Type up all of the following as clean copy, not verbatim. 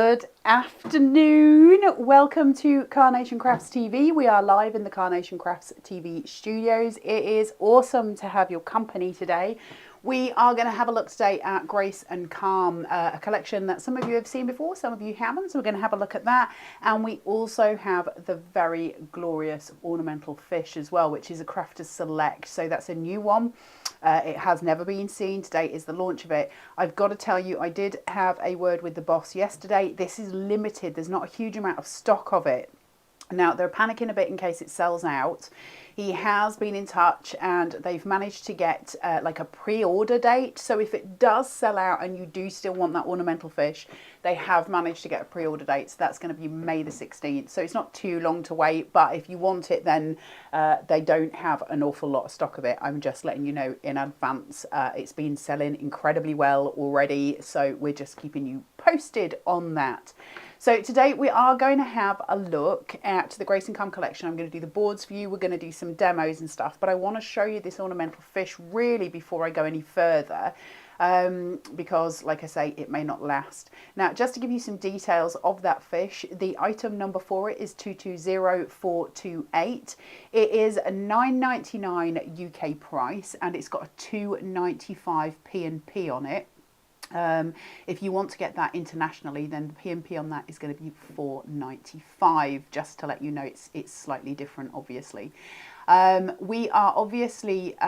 Good afternoon. Welcome to Carnation Crafts TV. We are live in the Carnation Crafts TV studios. It is awesome to have your company today. We are going to have a look today at Grace and Calm, a collection that some of you have seen before, some of you haven't, so we're going to have a look at that. And we also have the very glorious Ornamental Fish as well, which is a Crafter's Select. So that's a new one. It has never been seen. Today is the launch of it. I've got to tell you, I did have a word with the boss yesterday. This is limited. There's not a huge amount of stock of it. Now, they're panicking a bit in case it sells out. He has been in touch and they've managed to get like a pre-order date. So if it does sell out and you do still want that ornamental fish, they have managed to get a pre-order date. So that's going to be May the 16th. So it's not too long to wait. But if you want it, then they don't have an awful lot of stock of it. I'm just letting you know in advance. It's been selling incredibly well already. So we're just keeping you posted on that. So today we are going to have a look at the Grace and Calm collection. I'm going to do the boards for you. We're going to do some demos and stuff, but I want to show you this ornamental fish really before I go any further, because like I say, it may not last. Now, just to give you some details of that fish, the item number for it is 220428. It is a $9.99 UK price and it's got a 2.95 P&P on it. If you want to get that internationally, then the P&P on that is going to be $4.95. Just to let you know, it's slightly different, obviously. We are obviously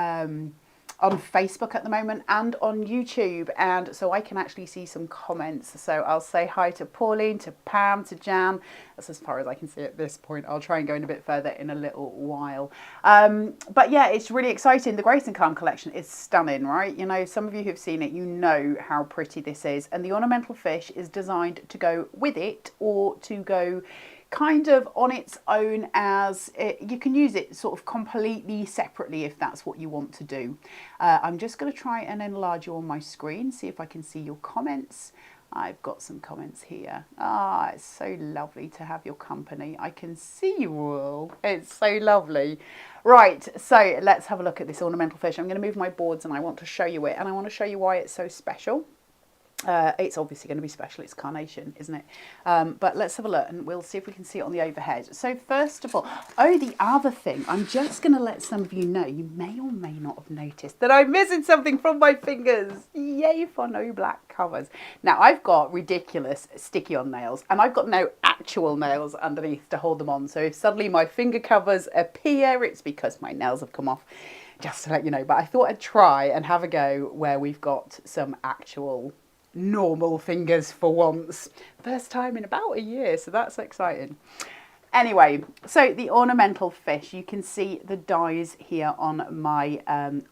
on Facebook at the moment and on YouTube, and so I can actually see some comments. So I'll say hi to Pauline, to Pam, to Jan. That's as far as I can see at this point. I'll try and go in a bit further in a little while. But yeah, it's really exciting. The Grace and Calm collection is stunning, right? You know, some of you who've seen it, you know how pretty this is. And the ornamental fish is designed to go with it or to go kind of on its own, as you can use it sort of completely separately if that's what you want to do. I'm just going to try and enlarge you on my screen, see if I can see your comments. I've got some comments here. Ah, it's so lovely to have your company. I can see you all. It's so lovely. Right, so let's have a look at this ornamental fish. I'm going to move my boards and I want to show you it, and I want to show you why it's so special. It's obviously going to be special. It's Carnation, isn't it? But let's have a look and we'll see if we can see it on the overhead. So first of all, oh, the other thing, I'm just going to let some of you know, you may or may not have noticed that I'm missing something from my fingers. Yay for no black covers. Now, I've got ridiculous sticky-on nails and I've got no actual nails underneath to hold them on. So if suddenly my finger covers appear, it's because my nails have come off, just to let you know. But I thought I'd try and have a go where we've got some actual normal fingers for once. First time in about a year, so that's exciting. Anyway, so the ornamental fish, you can see the dies here on my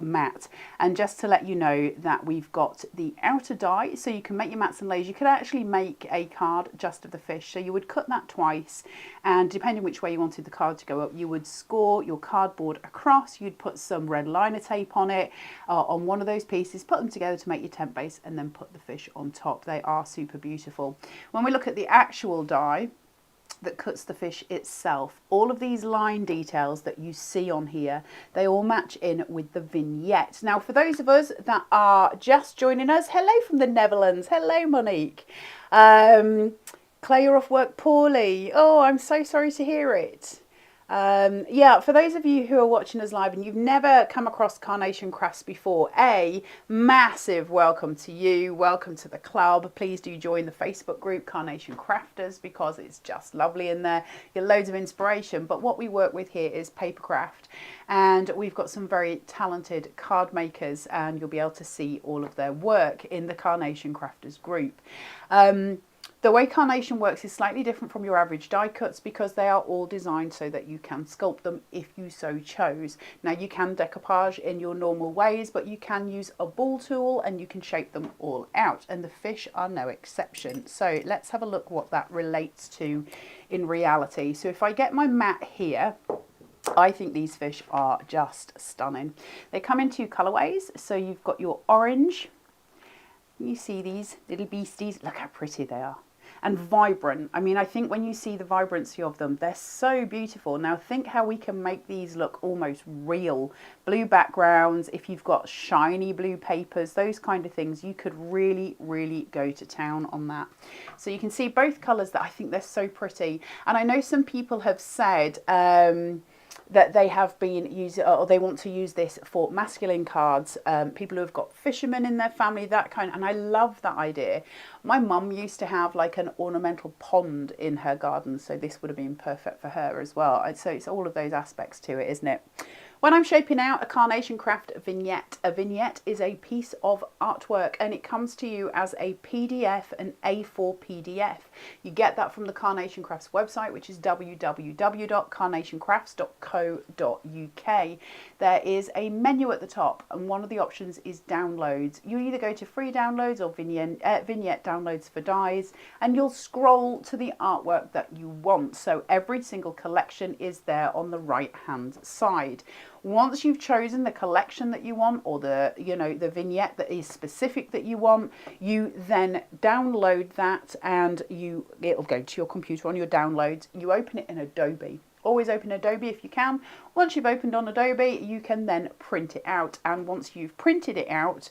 mat. And just to let you know that we've got the outer die, so you can make your mats and lays. You could actually make a card just of the fish. So you would cut that twice, and depending which way you wanted the card to go up, you would score your cardboard across. You'd put some red liner tape on it, on one of those pieces, put them together to make your tent base, and then put the fish on top. They are super beautiful. When we look at the actual die that cuts the fish itself, all of these line details that you see on here, they all match in with the vignette. Now, for those of us that are just joining us, hello from the Netherlands. Hello, Monique. Claire, you're off work poorly. Oh, I'm so sorry to hear it. Yeah, for those of you who are watching us live and you've never come across Carnation Crafts before, a massive welcome to you. Welcome to the club. Please do join the Facebook group Carnation Crafters, because it's just lovely in there. You get loads of inspiration. But what we work with here is papercraft, and we've got some very talented card makers, and you'll be able to see all of their work in the Carnation Crafters group. The way Carnation works is slightly different from your average die cuts, because they are all designed so that you can sculpt them if you so chose. Now, you can decoupage in your normal ways, but you can use a ball tool and you can shape them all out, and the fish are no exception. So let's have a look what that relates to in reality. So if I get my mat here, I think these fish are just stunning. They come in two colorways. So you've got your orange. You see these little beasties, look how pretty they are. and vibrant. I mean, I think when you see the vibrancy of them, they're so beautiful. Now think how we can make these look almost real. Blue backgrounds, if you've got shiny blue papers, those kind of things, you could really, really go to town on that. So you can see both colours that I think they're so pretty. And I know some people have said that they have been using, or they want to use this for masculine cards, people who have got fishermen in their family, that kind, and I love that idea. My mum used to have like an ornamental pond in her garden, so this would have been perfect for her as well. So it's all of those aspects to it, isn't it? When I'm shaping out a Carnation Craft vignette, a vignette is a piece of artwork and it comes to you as a PDF, an A4 PDF. You get that from the Carnation Crafts website, which is www.carnationcrafts.co.uk. There is a menu at the top and one of the options is downloads. You either go to free downloads or vignette downloads for dies, and you'll scroll to the artwork that you want. So every single collection is there on the right hand side. Once you've chosen the collection that you want, or the the vignette that is specific that you want, you then download that, and it'll go to your computer on your downloads. You open it in Adobe. Always open Adobe if you can. Once you've opened on Adobe, you can then print it out, and once you've printed it out,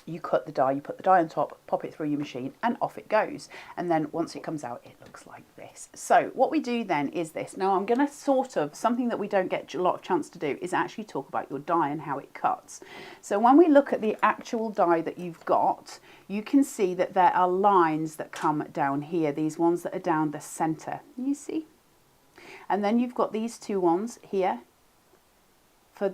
you cut the die, you put the die on top, pop it through your machine, and off it goes. And then once it comes out, it looks like this. So what we do then is this. Now I'm going to something that we don't get a lot of chance to do is actually talk about your die and how it cuts. So when we look at the actual die that you've got, you can see that there are lines that come down here, these ones that are down the center. You see? And then you've got these two ones here for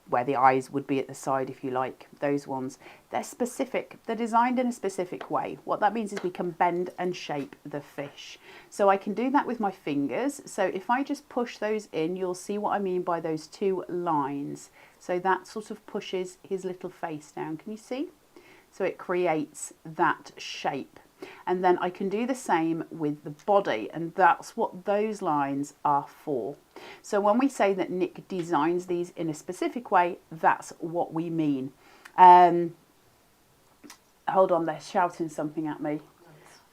where the eyes would be at the side, if you like, those ones. They're specific, they're designed in a specific way. What that means is we can bend and shape the fish. So I can do that with my fingers. So if I just push those in, you'll see what I mean by those two lines. So that sort of pushes his little face down, can you see? So it creates that shape. And then I can do the same with the body, and that's what those lines are for. So when we say that Nick designs these in a specific way, that's what we mean. Hold on, they're shouting something at me.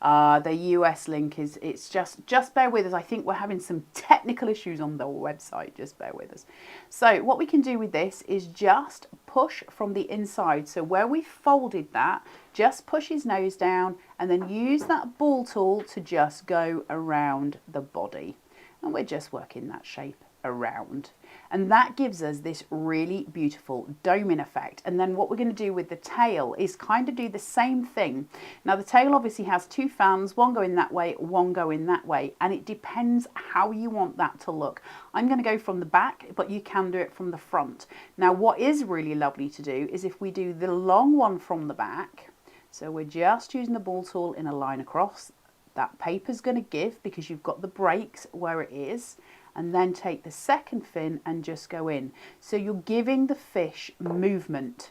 The US link it's just bear with us. I think we're having some technical issues on the website. Just bear with us. So what we can do with this is just push from the inside. So where we folded that, just push his nose down and then use that ball tool to just go around the body. And we're just working that shape around. And that gives us this really beautiful doming effect. And then what we're going to do with the tail is kind of do the same thing. Now the tail obviously has two fans, one going that way, one going that way, and it depends how you want that to look. I'm going to go from the back, but you can do it from the front. Now what is really lovely to do is if we do the long one from the back, so we're just using the ball tool in a line across, that paper's going to give because you've got the breaks where it is, and then take the second fin and just go in. So you're giving the fish movement.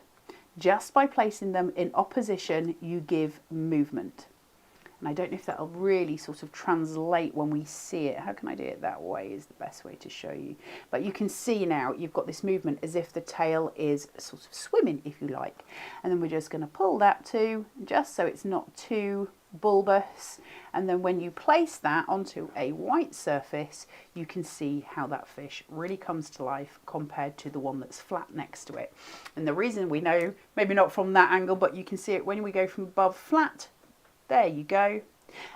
Just by placing them in opposition, you give movement. And I don't know if that'll really sort of translate when we see it. How can I do it that way is the best way to show you. But you can see now you've got this movement as if the tail is sort of swimming, if you like. And then we're just going to pull that too, just so it's not too bulbous. And then when you place that onto a white surface, you can see how that fish really comes to life compared to the one that's flat next to it. And the reason we know, maybe not from that angle, but you can see it when we go from above flat. There you go.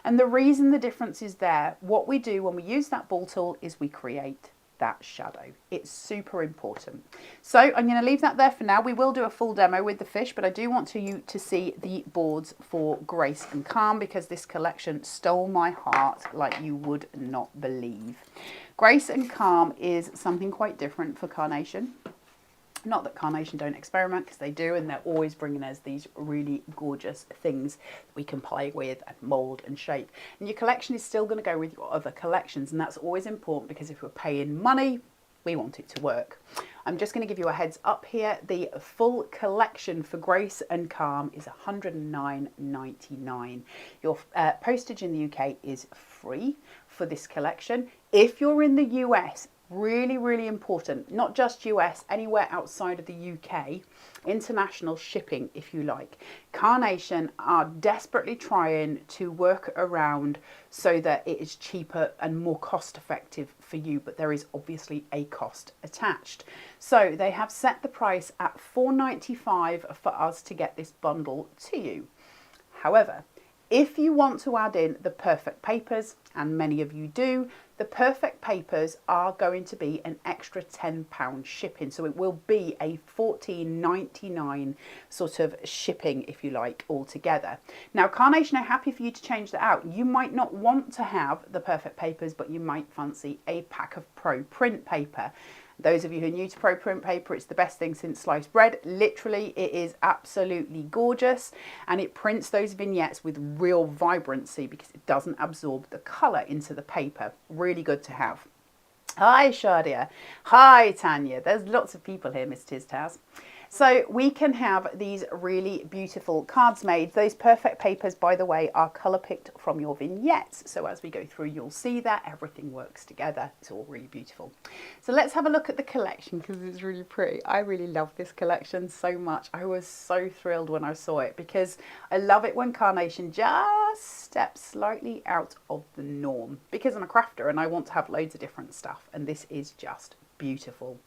And the reason the difference is there, what we do when we use that ball tool is we create that shadow. It's super important. So I'm going to leave that there for now. We will do a full demo with the fish, but I do want you to see the boards for Grace and Calm because this collection stole my heart like you would not believe. Grace and Calm is something quite different for Carnation. Not that Carnation don't experiment, because they do, and they're always bringing us these really gorgeous things that we can play with and mould and shape. And your collection is still going to go with your other collections, and that's always important because if we're paying money, we want it to work. I'm just going to give you a heads up here. The full collection for Grace and Calm is $109.99. Your postage in the UK is free for this collection. If you're in the US Really, really important. Not just US, anywhere outside of the UK. International shipping, if you like. Carnation are desperately trying to work around so that it is cheaper and more cost effective for you, but there is obviously a cost attached. So they have set the price at $4.95 for us to get this bundle to you. However, if you want to add in the perfect papers, and many of you do, the perfect papers are going to be an extra £10 shipping. So it will be a $14.99 sort of shipping, if you like, altogether. Now, Carnation are happy for you to change that out. You might not want to have the perfect papers, but you might fancy a pack of Pro Print paper. Those of you who are new to Pro Print paper, it's the best thing since sliced bread. Literally, it is absolutely gorgeous, and it prints those vignettes with real vibrancy because it doesn't absorb the colour into the paper. Really good to have. Hi, Shadia. Hi, Tanya. There's lots of people here, Miss Tiz Taz. So we can have these really beautiful cards made. Those perfect papers, by the way, are colour picked from your vignettes. So as we go through, you'll see that everything works together. It's all really beautiful. So let's have a look at the collection because it's really pretty. I really love this collection so much. I was so thrilled when I saw it because I love it when Carnation just steps slightly out of the norm, because I'm a crafter and I want to have loads of different stuff, and this is just beautiful.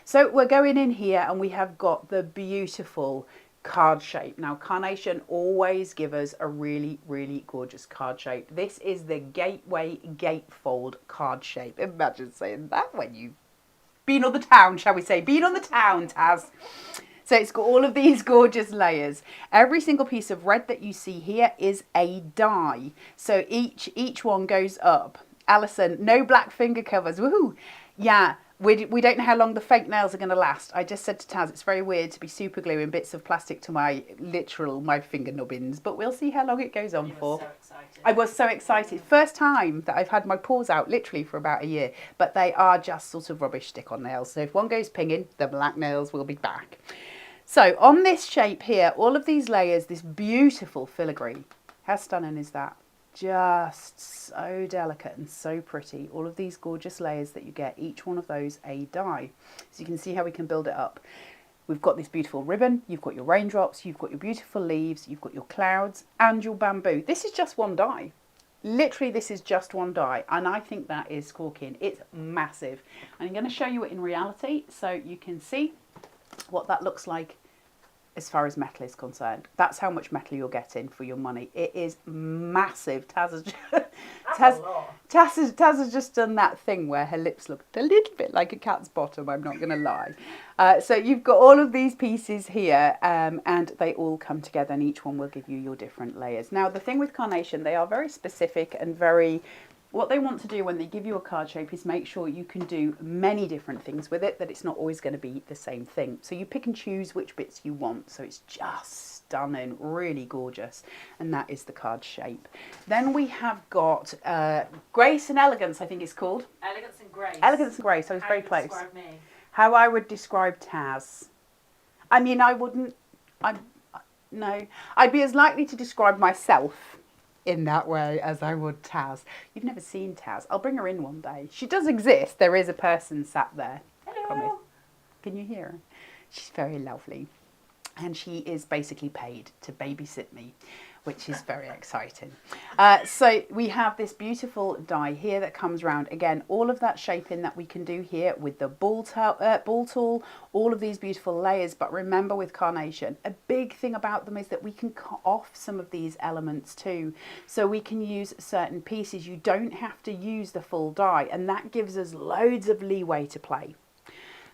So we're going in here and we have got the beautiful card shape. Now, Carnation always give us a really, really gorgeous card shape. This is the Gateway Gatefold card shape. Imagine saying that when you've been on the town, shall we say. Been on the town, Taz. So it's got all of these gorgeous layers. Every single piece of red that you see here is a die. So each one goes up. Alison, no black finger covers. Woohoo! Yeah. We don't know how long the fake nails are going to last. I just said to Taz, it's very weird to be super gluing bits of plastic to my finger nubbins, but we'll see how long it goes on for. So excited. I was so excited. First time that I've had my paws out literally for about a year, but they are just sort of rubbish stick-on nails. So if one goes pinging, the black nails will be back. So on this shape here, all of these layers, this beautiful filigree. How stunning is that? Just so delicate and so pretty. All of these gorgeous layers that you get, each one of those a die. So you can see how we can build it up. We've got this beautiful ribbon, you've got your raindrops, you've got your beautiful leaves, you've got your clouds and your bamboo. This is just one die. Literally, this is just one die, and I think that is corking. It's massive. And I'm going to show you it in reality so you can see what that looks like as far as metal is concerned. That's how much metal you're getting for your money. It is massive. Taz has just done that thing where her lips looked a little bit like a cat's bottom, I'm not going to lie. So you've got all of these pieces here, and they all come together, and each one will give you your different layers. Now, the thing with Carnation, they are very specific and very... What they want to do when they give you a card shape is make sure you can do many different things with it, that it's not always going to be the same thing. So you pick and choose which bits you want. So it's just stunning, really gorgeous. And that is the card shape. Then we have got Grace and Elegance, I think it's called. Elegance and Grace. Elegance and Grace, I was very close. Describe me? How I would describe Taz. I mean, I wouldn't, no. I'd be as likely to describe myself in that way as I would Taz. You've never seen Taz. I'll bring her in one day. She does exist. There is a person sat there. Hello. Promise. Can you hear her? She's very lovely. And she is basically paid to babysit me, which is very exciting. So we have this beautiful die here that comes around. Again, all of that shaping that we can do here with the ball tool, all of these beautiful layers. But remember with Carnation, a big thing about them is that we can cut off some of these elements too. So we can use certain pieces. You don't have to use the full die, and that gives us loads of leeway to play.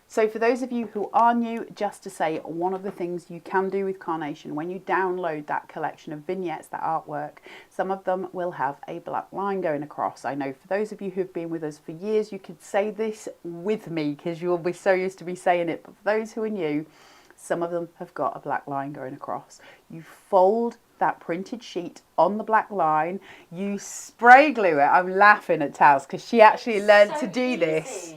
So for those of you who are new, just to say, one of the things you can do with Carnation, when you download that collection of vignettes, that artwork, some of them will have a black line going across. I know for those of you who've been with us for years, you could say this with me because you'll be so used to me saying it. But for those who are new, some of them have got a black line going across. You fold that printed sheet on the black line, you spray glue it. I'm laughing at Taz because she actually learned to do this.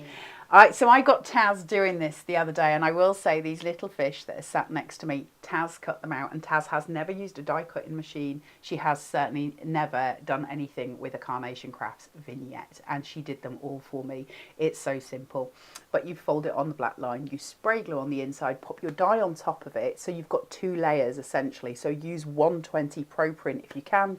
So I got Taz doing this the other day, and I will say these little fish that are sat next to me, Taz cut them out, and Taz has never used a die cutting machine. She has certainly never done anything with a Carnation Crafts vignette, and she did them all for me. It's so simple. But you fold it on the black line, you spray glue on the inside, pop your die on top of it, so you've got 2 layers essentially. So use 120 Pro Print if you can.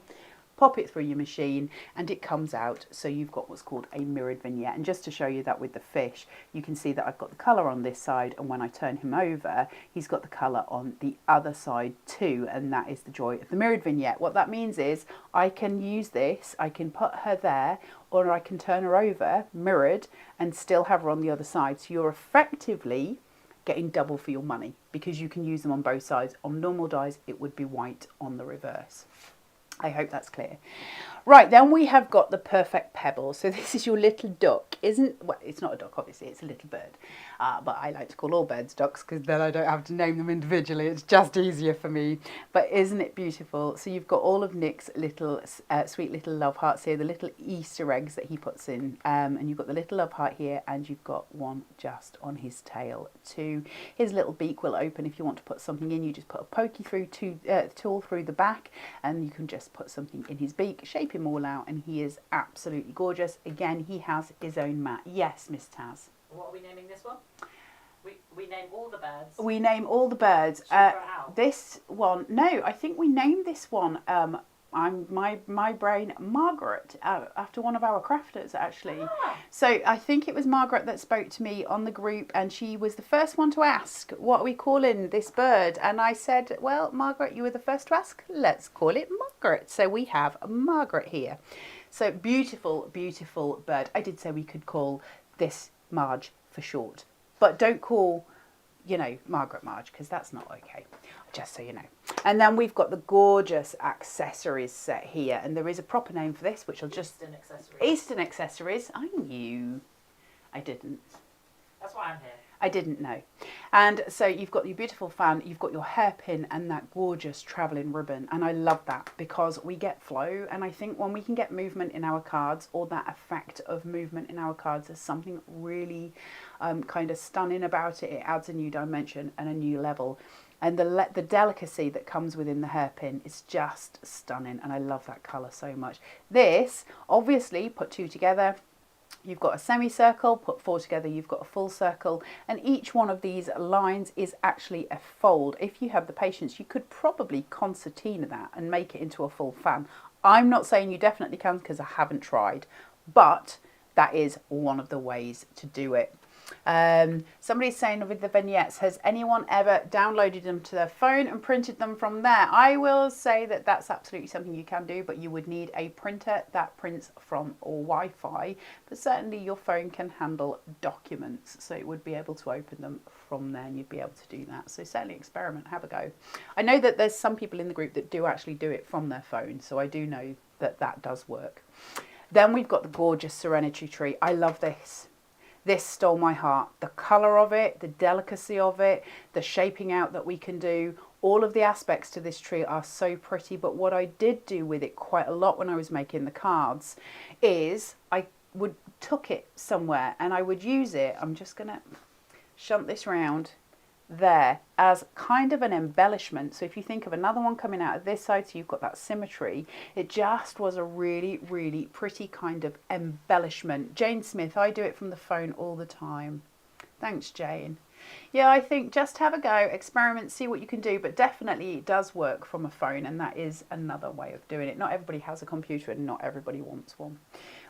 Pop it through your machine and it comes out, so you've got what's called a mirrored vignette. And just to show you that with the fish, you can see that I've got the colour on this side, and when I turn him over, he's got the colour on the other side too, and that is the joy of the mirrored vignette. What that means is I can use this, I can put her there, or I can turn her over, mirrored, and still have her on the other side. So you're effectively getting double for your money, because you can use them on both sides. On normal dies, it would be white on the reverse. I hope that's clear. Right, then we have got the perfect pebble. So this is your little duck, well, it's not a duck, obviously, it's a little bird. But I like to call all birds ducks, because then I don't have to name them individually. It's just easier for me. But isn't it beautiful? So you've got all of Nick's little sweet little love hearts here, the little Easter eggs that he puts in. And you've got the little love heart here, and you've got one just on his tail too. His little beak will open if you want to put something in. You just put a pokey through tool through the back, and you can just put something in his beak, shape him all out, and he is absolutely gorgeous. Again, he has his own mat. Yes, Miss Taz. What are we naming this one? We name all the birds. We name all the birds. This one, no, I think we named this one. My brain, Margaret, after one of our crafters actually. So I think it was Margaret that spoke to me on the group, and she was the first one to ask, what are we calling this bird? And I said, well, Margaret, you were the first to ask, let's call it Margaret. So we have Margaret here. So beautiful, beautiful bird. I did say we could call this Marge for short, but don't call, you know, Margaret Marge, because that's not okay, just so you know. And then we've got the gorgeous accessories set here, and there is a proper name for this, which I'll just... Eastern accessories. Eastern accessories. I knew. I didn't. That's why I'm here. I didn't know. And so you've got your beautiful fan, you've got your hairpin, and that gorgeous travelling ribbon. And I love that, because we get flow, and I think when we can get movement in our cards, or that effect of movement in our cards, there's something really kind of stunning about it. It adds a new dimension and a new level. And the delicacy that comes within the hairpin is just stunning, and I love that colour so much. This, obviously, put 2 together, you've got a semicircle, put 4 together, you've got a full circle, and each one of these lines is actually a fold. If you have the patience, you could probably concertina that and make it into a full fan. I'm not saying you definitely can, because I haven't tried, but that is one of the ways to do it. Somebody's saying with the vignettes, has anyone ever downloaded them to their phone and printed them from there? I will say that that's absolutely something you can do, but you would need a printer that prints from Wi-Fi, but certainly your phone can handle documents, so it would be able to open them from there, and you'd be able to do that. So certainly experiment, have a go. I know that there's some people in the group that do actually do it from their phone, so I do know that that does work. Then we've got the gorgeous Serenity Tree. I love this. This stole my heart. The colour of it, the delicacy of it, the shaping out that we can do, all of the aspects to this tree are so pretty. But what I did do with it quite a lot when I was making the cards is I took it somewhere and I would use it. I'm just going to shunt this round there as kind of an embellishment. So if you think of another one coming out of this side, so you've got that symmetry, it just was a really, really pretty kind of embellishment. Jane Smith, I do it from the phone all the time. Thanks, Jane. Yeah, I think just have a go, experiment, see what you can do, but definitely it does work from a phone, and that is another way of doing it. Not everybody has a computer and not everybody wants one.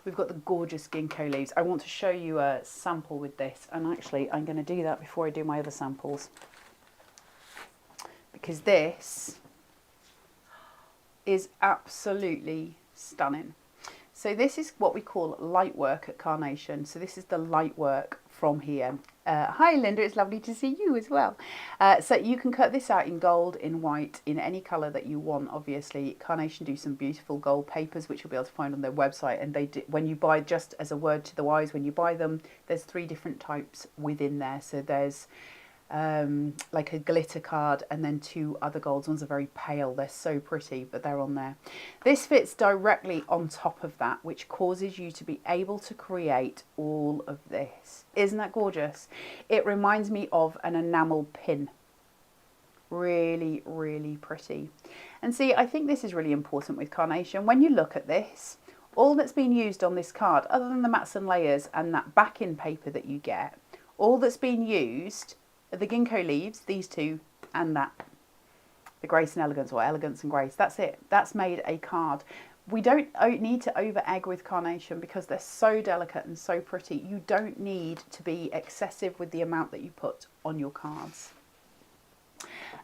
We've got the gorgeous Ginkgo Leaves. I want to show you a sample with this, and actually I'm going to do that before I do my other samples, because this is absolutely stunning. So this is what we call light work at Carnation. So this is the light work from here. Hi Linda, it's lovely to see you as well. So you can cut this out in gold, in white, in any colour that you want. Obviously Carnation do some beautiful gold papers, which you'll be able to find on their website, and they do, when you buy, just as a word to the wise, when you buy them, there's 3 different types within there. So there's like a glitter card, and then 2 other golds. Ones are very pale. They're so pretty, but they're on there. This fits directly on top of that, which causes you to be able to create all of this. Isn't that gorgeous? It reminds me of an enamel pin. Really, really pretty. And see, I think this is really important with Carnation. When you look at this, all that's been used on this card, other than the mats and layers and that backing paper that you get, all that's been used are the Ginkgo Leaves, these 2, and that. The Grace and Elegance, or Elegance and Grace. That's it. That's made a card. We don't need to over egg with Carnation because they're so delicate and so pretty. You don't need to be excessive with the amount that you put on your cards.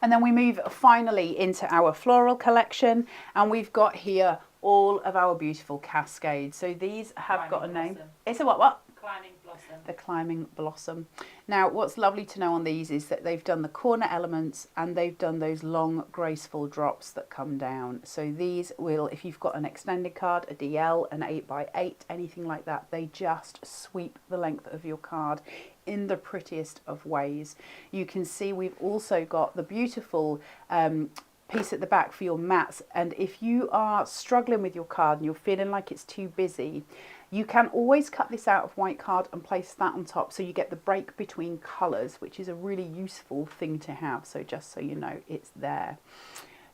And then we move finally into our floral collection, and we've got here all of our beautiful cascades. So these have got a name. It's a what? Climbing blossom. The climbing blossom. Now, what's lovely to know on these is that they've done the corner elements and they've done those long graceful drops that come down. So these will, if you've got an extended card, a DL, an 8x8, anything like that, they just sweep the length of your card in the prettiest of ways. You can see we've also got the beautiful piece at the back for your mats, and if you are struggling with your card and you're feeling like it's too busy, you can always cut this out of white card and place that on top, so you get the break between colours, which is a really useful thing to have. So just so you know, it's there.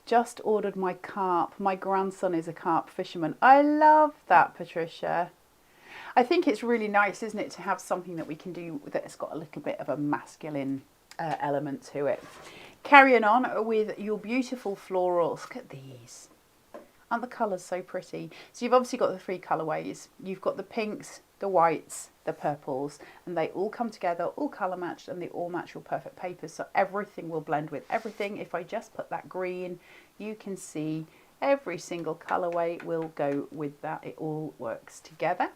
Just ordered my carp. My grandson is a carp fisherman. I love that, Patricia. I think it's really nice, isn't it, to have something that we can do that's got a little bit of a masculine element to it. Carrying on with your beautiful florals. Look at these. Aren't the colours so pretty? So you've obviously got the 3 colourways. You've got the pinks, the whites, the purples, and they all come together, all colour matched, and they all match your perfect papers. So everything will blend with everything. If I just put that green, you can see every single colourway will go with that. It all works together.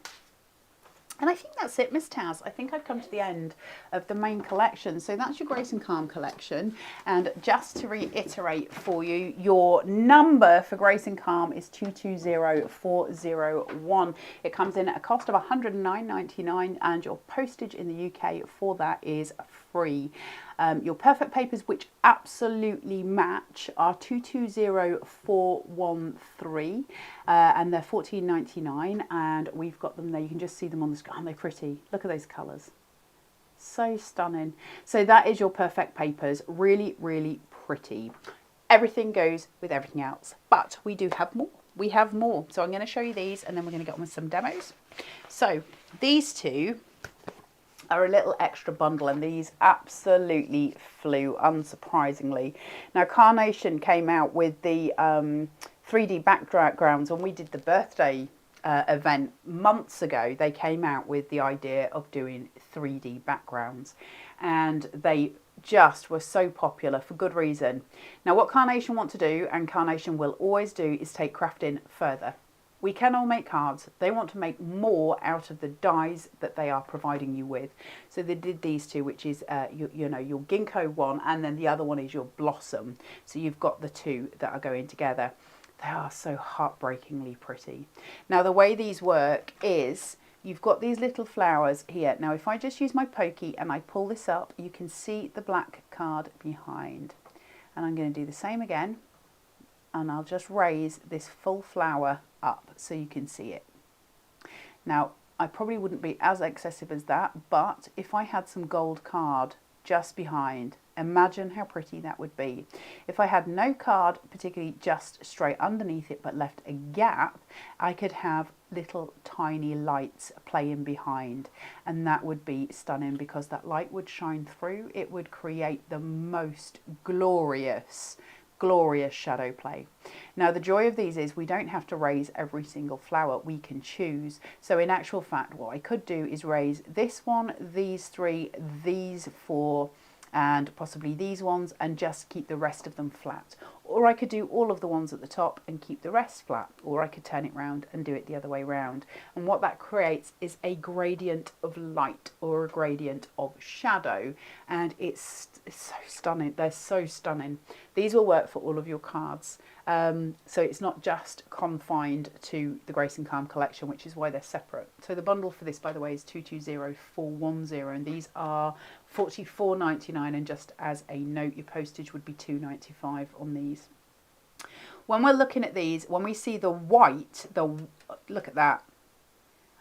And I think that's it, Miss Taz. I think I've come to the end of the main collection. So that's your Grace and Calm collection. And just to reiterate for you, your number for Grace and Calm is 220401. It comes in at a cost of $109.99, and your postage in the UK for that is free. Your perfect papers, which absolutely match, are 220413, and they're $14.99, and we've got them there. You can just see them on the screen. Aren't they pretty? Look at those colours. So stunning. So that is your perfect papers. Really, really pretty. Everything goes with everything else, but we do have more. We have more. So I'm going to show you these, and then we're going to get on with some demos. So these 2 are a little extra bundle, and these absolutely flew, unsurprisingly. Now, Carnation came out with the 3D backgrounds when we did the birthday event months ago. They came out with the idea of doing 3D backgrounds, and they just were so popular for good reason. Now, what Carnation want to do, and Carnation will always do, is take crafting further. We can all make cards. They want to make more out of the dies that they are providing you with. So they did these 2, which is you know, your Ginkgo one, and then the other one is your Blossom. So you've got the 2 that are going together. They are so heartbreakingly pretty. Now, the way these work is you've got these little flowers here. Now, if I just use my pokey and I pull this up, you can see the black card behind. And I'm going to do the same again. And I'll just raise this full flower up so you can see it. Now, I probably wouldn't be as excessive as that, but if I had some gold card just behind, imagine how pretty that would be. If I had no card particularly just straight underneath it but left a gap, I could have little tiny lights playing behind, and that would be stunning because that light would shine through. It would create the most glorious shadow play. Now, the joy of these is we don't have to raise every single flower. We can choose. So in actual fact, what I could do is raise this one, these 3, these 4, and possibly these ones, and just keep the rest of them flat. or I could do all of the ones at the top and keep the rest flat, or I could turn it round and do it the other way round. And what that creates is a gradient of light or a gradient of shadow, and it's so stunning. They're so stunning. These will work for all of your cards. So it's not just confined to the Grace and Calm collection, which is why they're separate. So the bundle for this, by the way, is 220410, and these are $44.99, and just as a note, your postage would be $2.95 on these. When we're looking at these, when we see the white, look at that.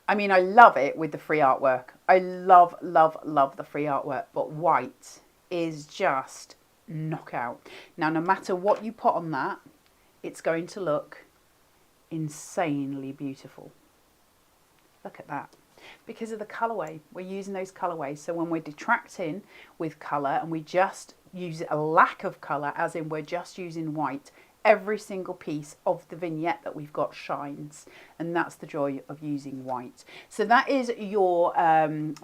I mean, I love it with the free artwork. I love, love, love the free artwork, but white is just knockout. Now, no matter what you put on that, it's going to look insanely beautiful. Look at that. Because of the colourway, we're using those colourways. So when we're detracting with colour and we just use a lack of colour, as in we're just using white, every single piece of the vignette that we've got shines, and that's the joy of using white. So that is your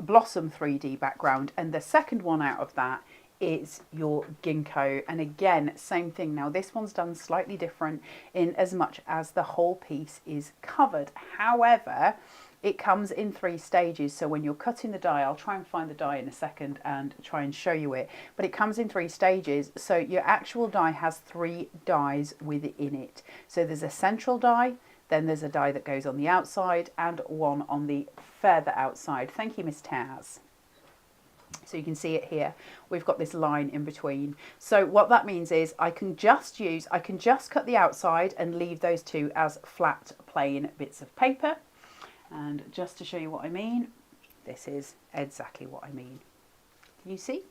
Blossom 3D background, and the second one out of that is your Ginkgo, and again, same thing. Now this one's done slightly different in as much as the whole piece is covered. However, it comes in 3 stages. So when you're cutting the die, I'll try and find the die in a second and try and show you it, but it comes in 3 stages. So your actual die has 3 dies within it. So there's a central die, then there's a die that goes on the outside, and one on the further outside. Thank you, Miss Taz. So you can see it here. We've got this line in between. So what that means is I can just cut the outside and leave those 2 as flat, plain bits of paper. And just to show you what I mean, this is exactly what I mean. Can you see?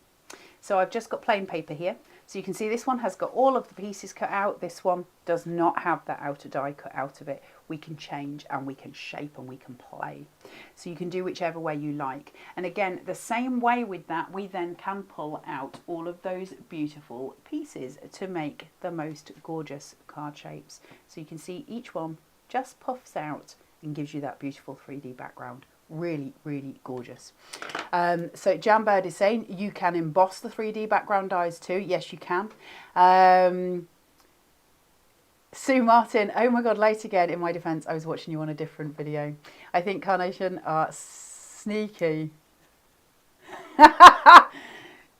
So I've just got plain paper here. So you can see this one has got all of the pieces cut out. This one does not have that outer die cut out of it. We can change and we can shape and we can play. So you can do whichever way you like. And again, the same way with that, we then can pull out all of those beautiful pieces to make the most gorgeous card shapes. So you can see each one just puffs out and gives you that beautiful 3D background. Really, really gorgeous. So Jambird is saying you can emboss the 3D background dies too. Yes, you can. Sue Martin, oh my God, late again. In my defense, I was watching you on a different video. I think Carnation are sneaky.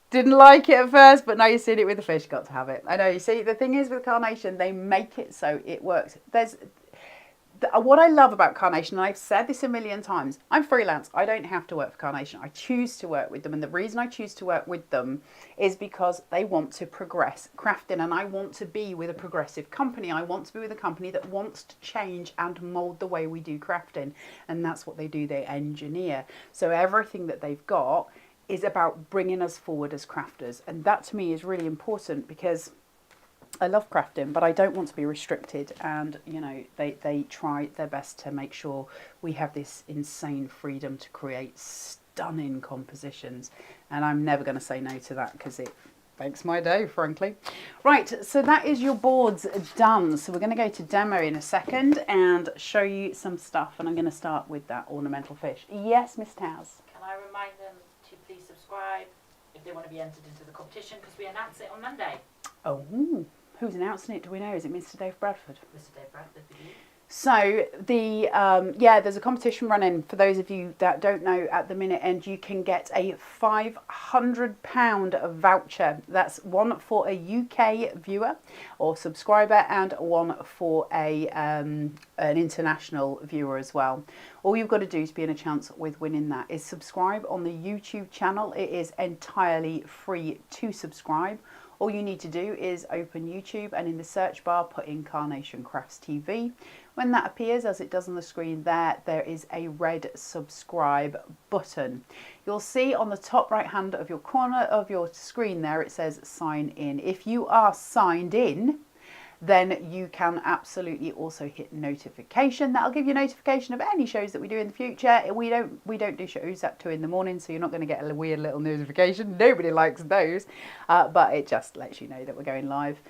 Didn't like it at first, but now you've seen it with the fish, got to have it. I know, you see, the thing is with Carnation, they make it so it works. What I love about Carnation, and I've said this a million times, I'm freelance. I don't have to work for Carnation. I choose to work with them. And the reason I choose to work with them is because they want to progress crafting. And I want to be with a progressive company. I want to be with a company that wants to change and mould the way we do crafting. And that's what they do. They engineer. So everything that they've got is about bringing us forward as crafters. And that to me is really important because I love crafting, but I don't want to be restricted, and you know they try their best to make sure we have this insane freedom to create stunning compositions, and I'm never going to say no to that because it makes my day, frankly. Right, so that is your boards done. So we're going to go to demo in a second and show you some stuff, and I'm going to start with that ornamental fish. Yes, Miss Taz. Can I remind them to please subscribe if they want to be entered into the competition, because we announce it on Monday. Oh. Who's announcing it? Do we know? Is it Mr. Dave Bradford? Mr. Dave Bradford, for you. So there's a competition running for those of you that don't know at the minute, and you can get a £500 voucher. That's one for a UK viewer or subscriber, and one for an international viewer as well. All you've got to do to be in a chance with winning that is subscribe on the YouTube channel. It is entirely free to subscribe. All you need to do is open YouTube and in the search bar put in Carnation Crafts TV. When that appears, as it does on the screen there is a red subscribe button. You'll see on the top right hand of your corner of your screen there, it says sign in. If you are signed in, then you can absolutely also hit notification. That'll give you notification of any shows that we do in the future. We don't do shows at 2 in the morning, so you're not going to get a weird little notification. Nobody likes those, but it just lets you know that we're going live.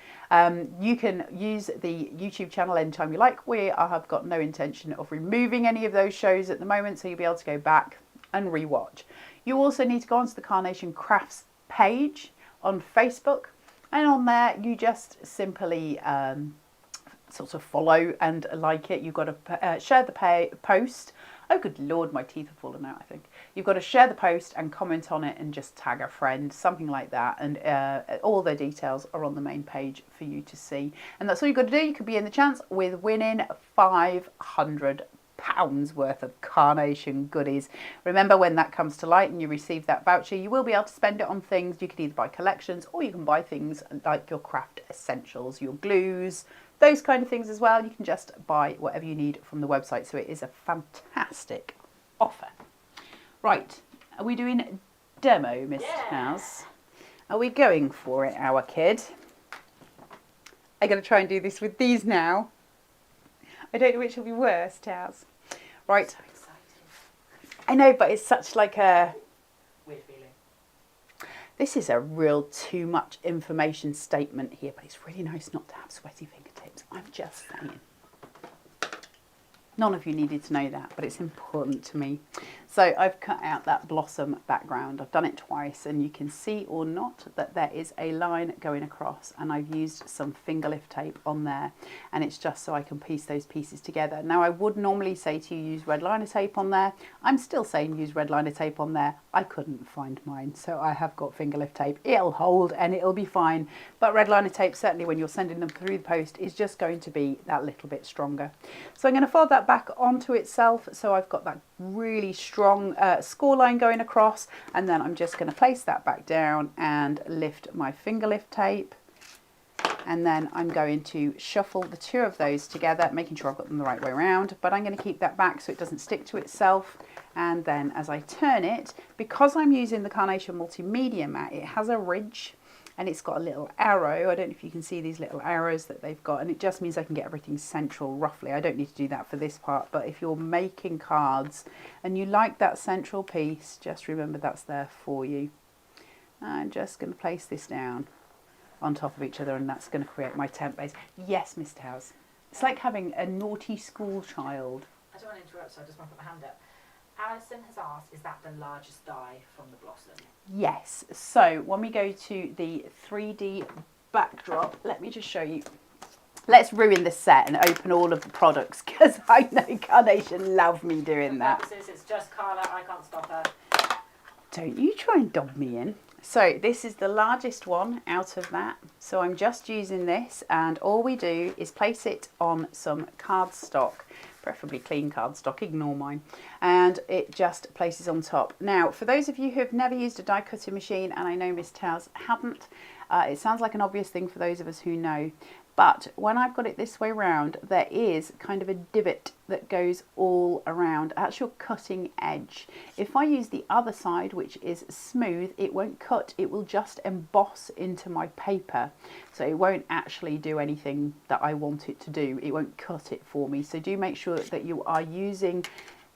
You can use the YouTube channel anytime you like. We have got no intention of removing any of those shows at the moment, so you'll be able to go back and rewatch. You also need to go onto the Carnation Crafts page on Facebook, And on there, you just simply sort of follow and like it. You've got to share the post. Oh, good Lord, my teeth have fallen out, I think. You've got to share the post and comment on it and just tag a friend, something like that. And all the details are on the main page for you to see. And that's all you've got to do. You could be in the chance with winning £500 worth of Carnation goodies. Remember, when that comes to light and you receive that voucher, you will be able to spend it on things. You could either buy collections, or you can buy things like your craft essentials, your glues, those kind of things as well. You can just buy whatever you need from the website. So it is a fantastic offer. Right, are we doing demo, Miss House? Are we going for it, our kid? I'm going to try and do this with these now. I don't know which will be worse, Taz. Right. So excited. I know, but it's such like a Weird feeling. This is a real too much information statement here, but it's really nice not to have sweaty fingertips. I'm just saying. None of you needed to know that, but it's important to me. So I've cut out that blossom background. I've done it twice, and you can see or not that there is a line going across, and I've used some finger lift tape on there, and it's just so I can piece those pieces together. Now, I would normally say to you use red liner tape on there. I'm still saying use red liner tape on there. I couldn't find mine, so I have got finger lift tape. It'll hold and it'll be fine, but red liner tape, certainly when you're sending them through the post, is just going to be that little bit stronger. So I'm going to fold that back onto itself, so I've got that really strong score line going across, and then I'm just going to place that back down and lift my finger lift tape, and then I'm going to shuffle the two of those together, making sure I've got them the right way around, but I'm going to keep that back so it doesn't stick to itself. And then as I turn it, because I'm using the Carnation Multimedia mat, it has a ridge and it's got a little arrow. I don't know if you can see these little arrows that they've got, and it just means I can get everything central roughly. I don't need to do that for this part, but if you're making cards and you like that central piece, just remember that's there for you. I'm just going to place this down on top of each other, and that's going to create my temp base. Yes, Mr. House. It's like having a naughty school child. I don't want to interrupt, so I just want to put my hand up. Alison has asked, is that the largest die from the blossom? Yes. So when we go to the 3D backdrop, let me just show you. Let's ruin this set and open all of the products, because I know Carnation love me doing that. Purposes, it's just Carla, I can't stop her. Don't you try and dob me in. So this is the largest one out of that. So I'm just using this, and all we do is place it on some cardstock, preferably clean cardstock, ignore mine, and it just places on top. Now, for those of you who have never used a die cutting machine, and I know Miss Towers hadn't, it sounds like an obvious thing for those of us who know, but when I've got it this way round, there is kind of a divot that goes all around. That's your cutting edge. If I use the other side, which is smooth, it won't cut, it will just emboss into my paper. So it won't actually do anything that I want it to do. It won't cut it for me. So do make sure that you are using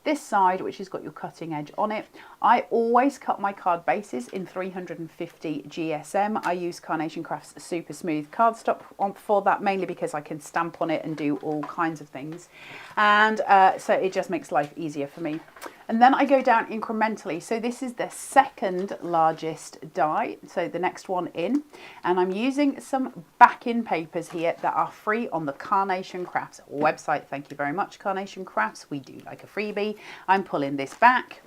this side, which has got your cutting edge on it. I always cut my card bases in 350 GSM. I use Carnation Crafts Super Smooth cardstock for that, mainly because I can stamp on it and do all kinds of things. And so it just makes life easier for me. And then I go down incrementally. So this is the second largest die, so the next one in. And I'm using some back-in papers here that are free on the Carnation Crafts website. Thank you very much, Carnation Crafts. We do like a freebie. I'm pulling this back,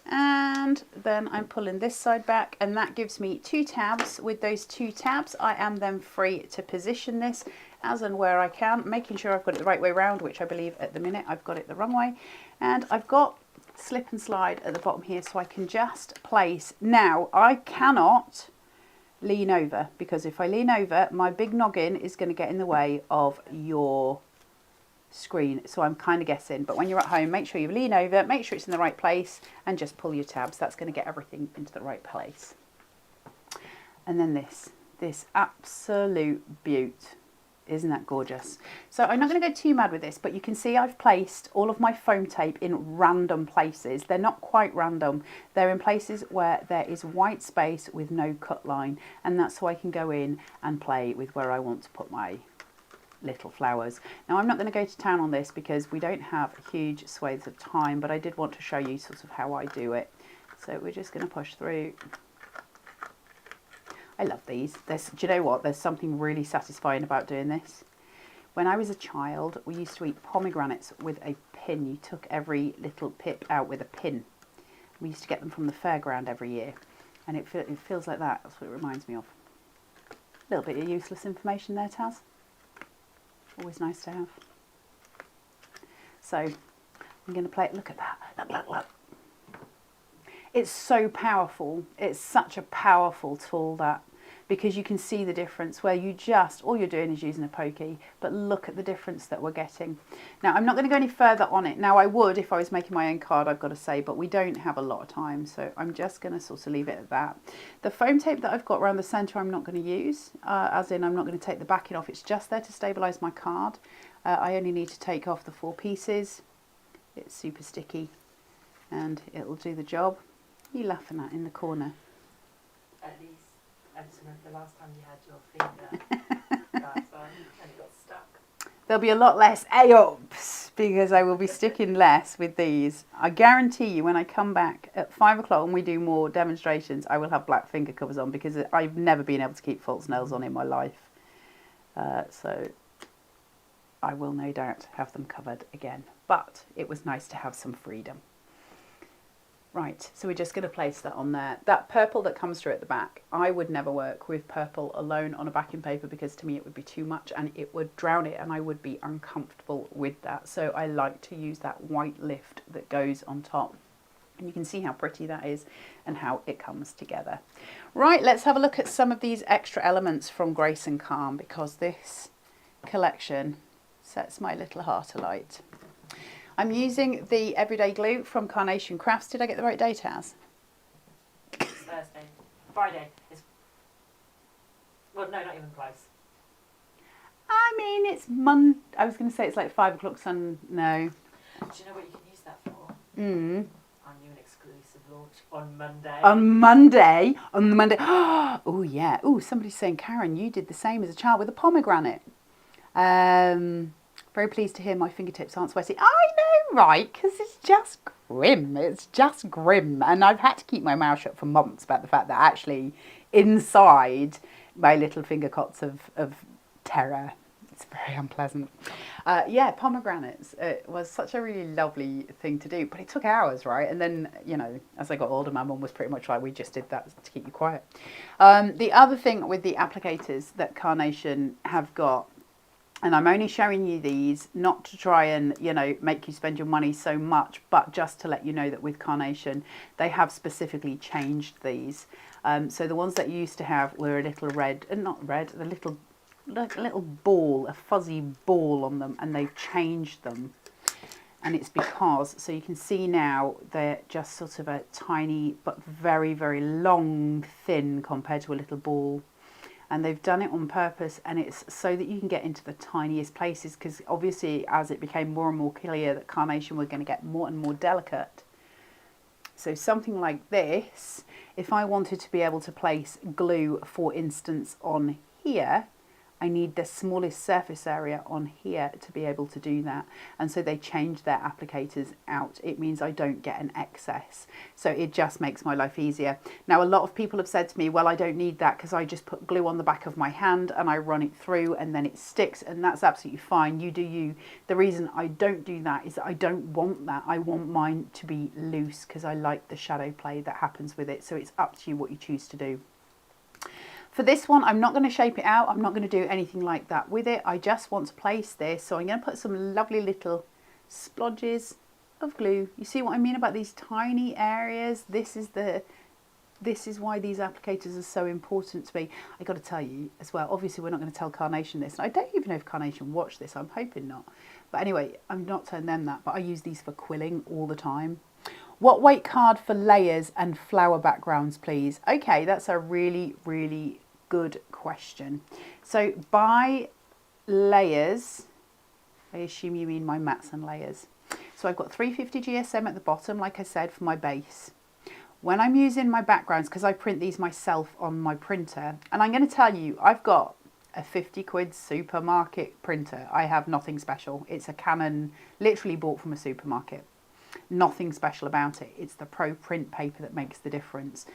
and then I'm pulling this side back, and that gives me 2 tabs. With those 2 tabs, I am then free to position this as and where I can, making sure I've got it the right way around, which I believe at the minute I've got it the wrong way. And I've got slip and slide at the bottom here, so I can just place. Now, I cannot lean over, because if I lean over, my big noggin is going to get in the way of your screen, so I'm kind of guessing. But when you're at home, make sure you lean over, make sure it's in the right place, and just pull your tabs. That's going to get everything into the right place. And then this absolute beaut. Isn't that gorgeous? So I'm not going to go too mad with this, but you can see I've placed all of my foam tape in random places. They're not quite random. They're in places where there is white space with no cut line, and that's so I can go in and play with where I want to put my little flowers. Now, I'm not going to go to town on this because we don't have huge swathes of time, but I did want to show you sort of how I do it. So we're just going to push through. I love these. Do you know what? There's something really satisfying about doing this. When I was a child, we used to eat pomegranates with a pin. You took every little pip out with a pin. We used to get them from the fairground every year. And it feels like that. That's what it reminds me of. A little bit of useless information there, Taz. Always nice to have. So I'm going to play it. Look at that. Look, look, look. It's so powerful. It's such a powerful tool, that, because you can see the difference where all you're doing is using a pokey, but look at the difference that we're getting. Now, I'm not going to go any further on it. Now, I would if I was making my own card, I've got to say, but we don't have a lot of time, so I'm just going to sort of leave it at that. The foam tape that I've got around the centre, I'm not going to use, as in I'm not going to take the backing off. It's just there to stabilise my card. I only need to take off the 4 pieces. It's super sticky and it'll do the job. What are you laughing at in the corner? At least, I just remember the last time you had your finger guards on and it got stuck. There'll be a lot less AOPs because I will be sticking less with these. I guarantee you when I come back at 5 o'clock and we do more demonstrations, I will have black finger covers on because I've never been able to keep false nails on in my life. So I will no doubt have them covered again. But it was nice to have some freedom. Right, so we're just going to place that on there. That purple that comes through at the back, I would never work with purple alone on a backing paper because to me it would be too much and it would drown it and I would be uncomfortable with that. So I like to use that white lift that goes on top. And you can see how pretty that is and how it comes together. Right, let's have a look at some of these extra elements from Grace and Calm because this collection sets my little heart alight. I'm using the Everyday Glue from Carnation Crafts. Did I get the right date, Az? It's Thursday. Friday. Well, no, not even close. I mean, it's I was going to say it's like 5 o'clock sun. No. Do you know what you can use that for? Our new and exclusive launch on Monday. On the Monday. Oh, yeah. Oh, somebody's saying, Karen, you did the same as a child with a pomegranate. Very pleased to hear my fingertips aren't sweaty. I know, right? Because it's just grim. It's just grim. And I've had to keep my mouth shut for months about the fact that actually inside my little finger cots of terror, it's very unpleasant. Yeah, pomegranates. It was such a really lovely thing to do, but it took hours, right? And then, you know, as I got older, my mum was pretty much like, we just did that to keep you quiet. The other thing with the applicators that Carnation have got, and I'm only showing you these not to try and, you know, make you spend your money so much, but just to let you know that with Carnation, they have specifically changed these. So the ones that you used to have were a little red, and not red, a little ball, a fuzzy ball on them, and they've changed them. And it's because, so you can see now, they're just sort of a tiny, but very, very long, thin compared to a little ball. And they've done it on purpose, and it's so that you can get into the tiniest places, because obviously as it became more and more clear that Carnation were going to get more and more delicate. So something like this, if I wanted to be able to place glue, for instance, on here, I need the smallest surface area on here to be able to do that. And so they changed their applicators out. It means I don't get an excess. So it just makes my life easier. Now, a lot of people have said to me, well, I don't need that because I just put glue on the back of my hand and I run it through and then it sticks, and that's absolutely fine. You do you. The reason I don't do that is that I don't want that. I want mine to be loose because I like the shadow play that happens with it. So it's up to you what you choose to do. For this one, I'm not going to shape it out. I'm not going to do anything like that with it. I just want to place this. So I'm going to put some lovely little splodges of glue. You see what I mean about these tiny areas? This is why these applicators are so important to me. I got to tell you as well, obviously we're not going to tell Carnation this. And I don't even know if Carnation watched this. I'm hoping not. But anyway, I'm not telling them that. But I use these for quilling all the time. What weight card for layers and flower backgrounds, please? Okay, that's a really, really good question. So by layers, I assume you mean my mats and layers. So I've got 350 GSM at the bottom, like I said, for my base. When I'm using my backgrounds, because I print these myself on my printer, and I'm going to tell you, I've got a 50 quid supermarket printer. I have nothing special. It's a Canon, literally bought from a supermarket. Nothing special about it. It's the Pro print paper that makes the difference.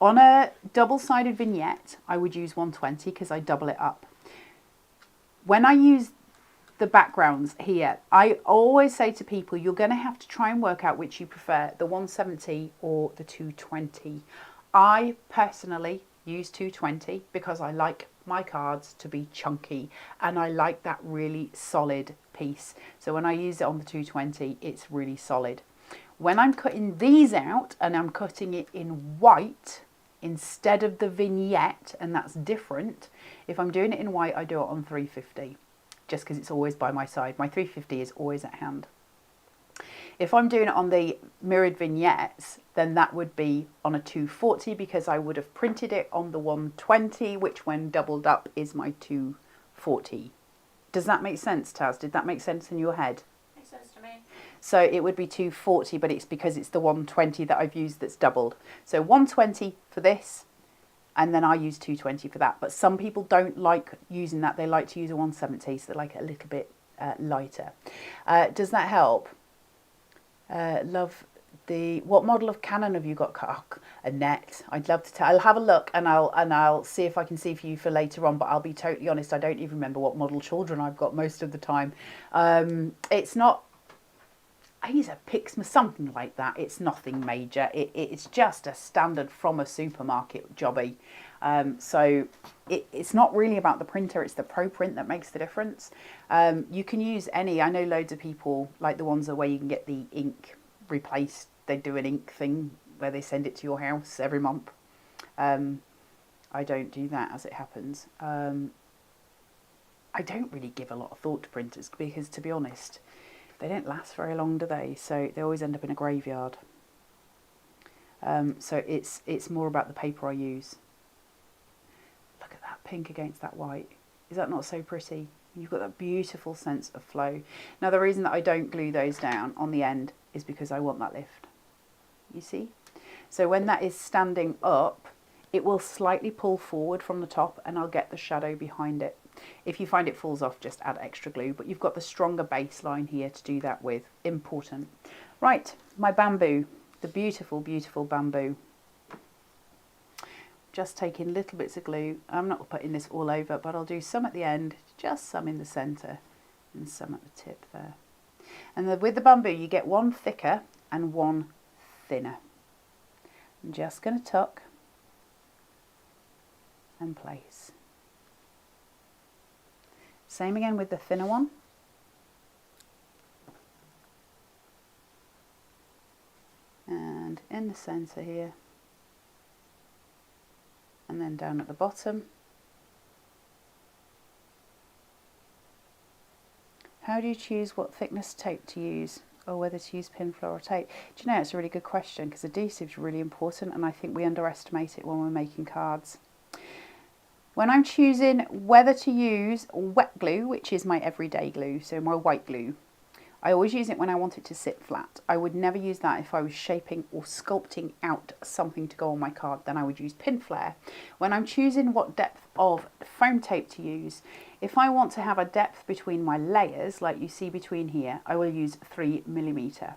On a double-sided vignette, I would use 120 because I double it up. When I use the backgrounds here, I always say to people, you're going to have to try and work out which you prefer, the 170 or the 220. I personally use 220 because I like my cards to be chunky and I like that really solid piece. So when I use it on the 220, it's really solid. When I'm cutting these out and I'm cutting it in white instead of the vignette, and that's different, if I'm doing it in white, I do it on 350, just because it's always by my side. My 350 is always at hand. If I'm doing it on the mirrored vignettes, then that would be on a 240 because I would have printed it on the 120, which when doubled up is my 240. Does that make sense, Taz? Did that make sense in your head? Makes sense to me. So it would be 240, but it's because it's the 120 that I've used that's doubled. So 120 for this, and then I use 220 for that. But some people don't like using that. They like to use a 170, so they like it a little bit lighter. Does that help? Love the, what model of Canon have you got? Annette, I'd love to tell. I'll have a look and I'll see if I can see for you for later on, but I'll be totally honest, I don't even remember what model children I've got most of the time. It's not, I use a Pixma, something like that. It's nothing major. It's just a standard from a supermarket jobby. So it's not really about the printer, it's the Pro Print that makes the difference. You can use any, I know loads of people like the ones where you can get the ink replaced. They do an ink thing where they send it to your house every month. I don't do that as it happens. I don't really give a lot of thought to printers because, to be honest, they don't last very long, do they? So they always end up in a graveyard. So it's more about the paper I use. Look at that pink against that white. Is that not so pretty? You've got that beautiful sense of flow. Now the reason that I don't glue those down on the end is because I want that lift. You see? So when that is standing up, it will slightly pull forward from the top and I'll get the shadow behind it. If you find it falls off, just add extra glue, but you've got the stronger baseline here to do that with. Important. Right, my bamboo, the beautiful, beautiful bamboo. Just taking little bits of glue. I'm not putting this all over, but I'll do some at the end, just some in the centre and some at the tip there. And with the bamboo, you get one thicker and one thinner. I'm just going to tuck and place. Same again with the thinner one. And in the centre here. And then down at the bottom. How do you choose what thickness tape to use or whether to use pin floral tape? Do you know, it's a really good question because adhesive is really important and I think we underestimate it when we're making cards. When I'm choosing whether to use wet glue, which is my everyday glue, so my white glue, I always use it when I want it to sit flat. I would never use that if I was shaping or sculpting out something to go on my card, then I would use pin flare. When I'm choosing what depth of foam tape to use, if I want to have a depth between my layers, like you see between here, I will use 3mm.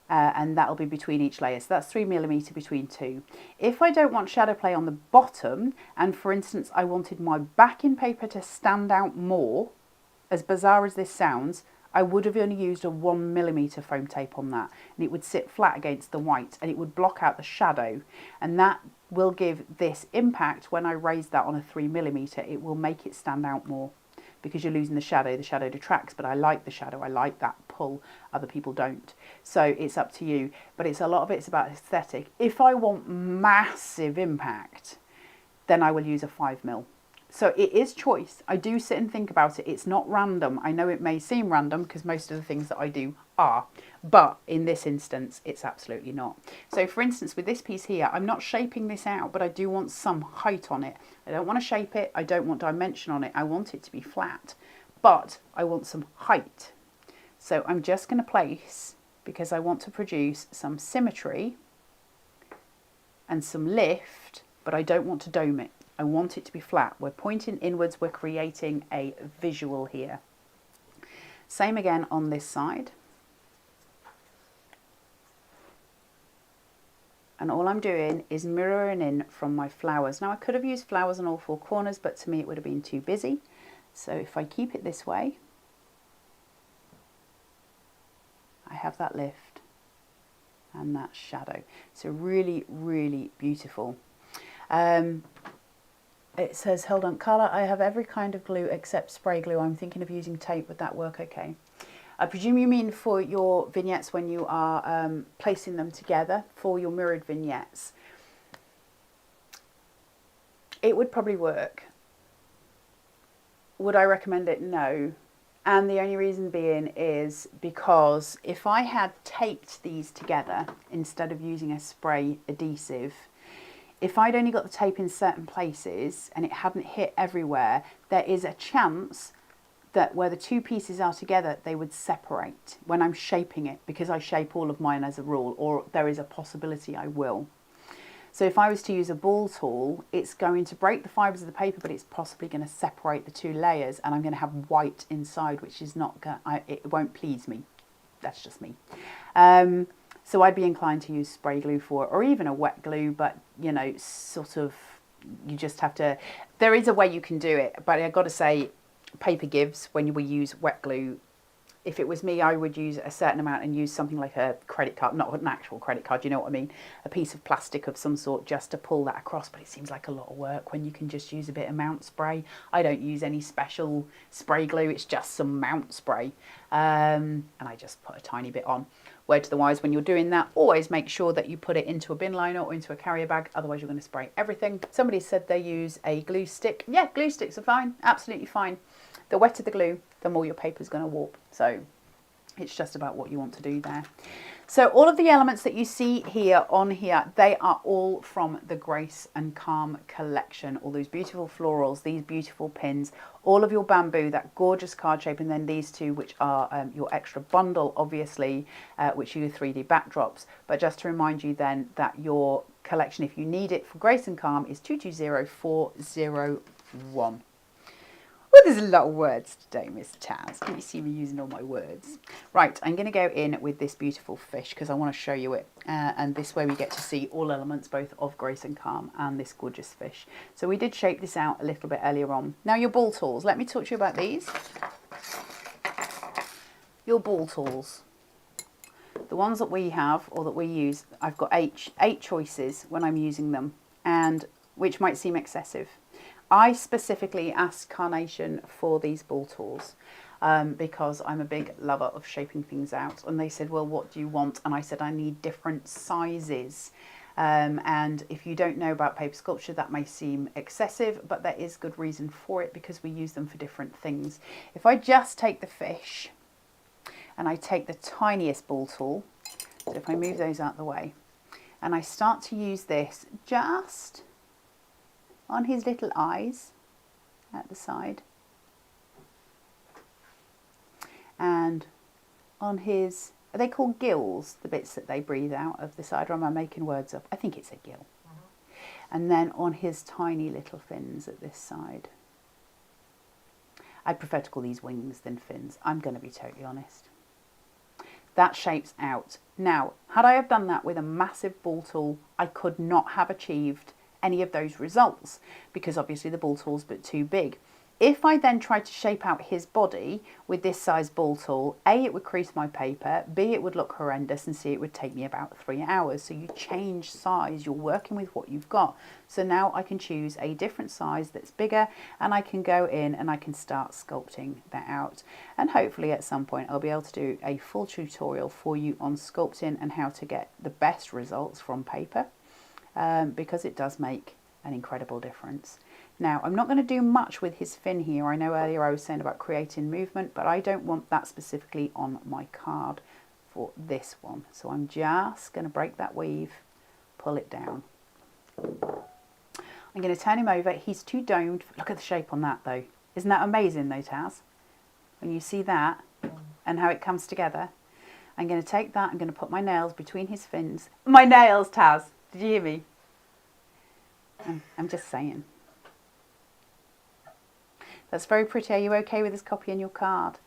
And that'll be between each layer. So that's 3mm between two. If I don't want shadow play on the bottom, and for instance, I wanted my backing paper to stand out more, as bizarre as this sounds, I would have only used a 1mm foam tape on that, and it would sit flat against the white and it would block out the shadow, and that will give this impact. When I raise that on a 3mm, it will make it stand out more because you're losing the shadow detracts, but I like the shadow, I like that pull, other people don't. So it's up to you, but it's a lot of it's about aesthetic. If I want massive impact, then I will use a 5mm. So it is choice. I do sit and think about it. It's not random. I know it may seem random because most of the things that I do are, but in this instance, it's absolutely not. So for instance, with this piece here, I'm not shaping this out, but I do want some height on it. I don't want to shape it. I don't want dimension on it. I want it to be flat, but I want some height. So I'm just going to place, because I want to produce some symmetry and some lift, but I don't want to dome it. I want it to be flat. We're pointing inwards. We're creating a visual here. Same again on this side. And all I'm doing is mirroring in from my flowers. Now I could have used flowers on all four corners, but to me it would have been too busy. So if I keep it this way, I have that lift and that shadow. So really, really beautiful. It says, hold on, Carla, I have every kind of glue except spray glue. I'm thinking of using tape. Would that work okay? I presume you mean for your vignettes when you are placing them together for your mirrored vignettes. It would probably work. Would I recommend it? No. And the only reason being is because if I had taped these together instead of using a spray adhesive, if I'd only got the tape in certain places and it hadn't hit everywhere, there is a chance that where the two pieces are together, they would separate when I'm shaping it, because I shape all of mine as a rule, or there is a possibility I will. So if I was to use a ball tool, it's going to break the fibres of the paper, but it's possibly going to separate the two layers, and I'm going to have white inside, which is not going it won't please me. That's just me. So I'd be inclined to use spray glue for it, or even a wet glue, but you know, sort of, you just have to, there is a way you can do it, but I've got to say, paper gives when we use wet glue. If it was me, I would use a certain amount and use something like a credit card, not an actual credit card, you know what I mean? A piece of plastic of some sort just to pull that across, but it seems like a lot of work when you can just use a bit of mount spray. I don't use any special spray glue, it's just some mount spray. And I just put a tiny bit on. Word to the wise, when you're doing that, always make sure that you put it into a bin liner or into a carrier bag, otherwise you're going to spray everything. Somebody said they use a glue stick. Yeah, glue sticks are fine, absolutely fine. The wetter the glue, the more your paper's going to warp. So it's just about what you want to do there. So all of the elements that you see here on here, they are all from the Grace and Calm collection. All those beautiful florals, these beautiful pins, all of your bamboo, that gorgeous card shape, and then these two, which are your extra bundle, obviously, which are your 3D backdrops. But just to remind you then that your collection, if you need it for Grace and Calm, is 220401. Well, there's a lot of words today, Miss Taz. Can you see me using all my words? Right, I'm going to go in with this beautiful fish because I want to show you it. And this way we get to see all elements, both of Grace and Calm and this gorgeous fish. So we did shape this out a little bit earlier on. Now your ball tools. Let me talk to you about these. Your ball tools. The ones that we have or that we use, I've got eight choices when I'm using them, and which might seem excessive. I specifically asked Carnation for these ball tools because I'm a big lover of shaping things out. And they said, well, what do you want? And I said, I need different sizes. And if you don't know about paper sculpture, that may seem excessive, but there is good reason for it because we use them for different things. If I just take the fish and I take the tiniest ball tool, so if I move those out the way, and I start to use this just on his little eyes at the side, and on his, are they called gills, the bits that they breathe out of the side, or am I making words up? I think it's a gill. And then on his tiny little fins at this side. I prefer to call these wings than fins, I'm going to be totally honest. That shapes out. Now, had I have done that with a massive ball tool, I could not have achieved any of those results because obviously the ball tool's a bit too big. If I then tried to shape out his body with this size ball tool, A, it would crease my paper, B, it would look horrendous, and C, it would take me about 3 hours. So you change size, you're working with what you've got. So now I can choose a different size that's bigger, and I can go in and I can start sculpting that out. And hopefully at some point I'll be able to do a full tutorial for you on sculpting and how to get the best results from paper. Because it does make an incredible difference. Now, I'm not going to do much with his fin here. I know earlier I was saying about creating movement, but I don't want that specifically on my card for this one. So I'm just going to break that weave, pull it down. I'm going to turn him over. He's too domed. Look at the shape on that though. Isn't that amazing though, Taz? When you see that and how it comes together. I'm going to take that, I'm going to put my nails between his fins. My nails, Taz! Did you hear me? I'm just saying. That's very pretty. Are you okay with this copy in your card?